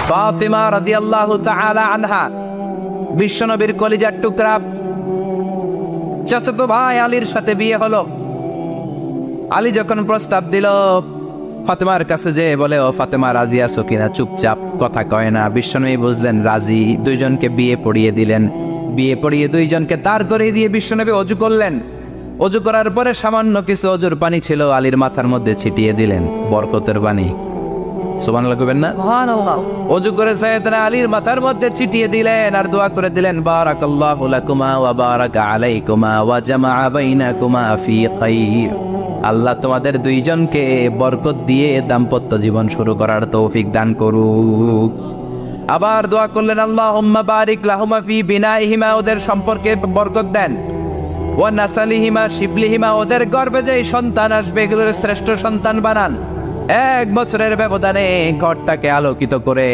ফাতিমা রাদিয়াল্লাহু তাআলা আনহা, বিশ্বনবীর কলিজার টুকরা, চাচাতো ভাই আলীর সাথে বিয়ে হলো। আলী যখন প্রস্তাব দিল, ফাতেমার কাছে যে বলে, ও ফাতেমা রাজি আছো কিনা? চুপচাপ, কথা কয় না। বিশ্বনবী বুঝলেন রাজি, দুইজনকে বিয়ে পড়িয়ে দিলেন। বিয়ে পড়িয়ে দুইজনকে দাঁড় করিয়ে দিয়ে বিশ্বনবী অজু করলেন। অজু করার পরে সামান্য কিছু অজুর পানি ছিল, আলীর মাথার মধ্যে ছিটিয়ে দিলেন, বরকতের পানি। সুবহানাল্লাহ কইবেন না? সুবহানাল্লাহ। অজু করে সাইয়েদনা আলীর মাথার মধ্যে ছিটিয়ে দিলেন আর দোয়া করে দিলেন, বারাকাল্লাহু লাকুমা ওয়া বারাকা আলাইকুমা ওয়া জামাআ বাইনাকুমা ফি খাইর। আল্লাহ তোমাদের দুইজনকে বরকত দিয়ে দাম্পত্য জীবন শুরু করার তৌফিক দান করুক। আবার দোয়া করলেন, আল্লাহুম্মা বারিক লাহুমা ফি বিনাইহিমা, ওদের সম্পর্কে বরকত দেন। ওয়া নাসালিহিমা, শিবলিহিমা, ওদের গর্ভে যে সন্তান আসবে এগুলোর শ্রেষ্ঠ সন্তান বানান। 1 বছরের ব্যবধানে ঘরটাকে আলোকিত করে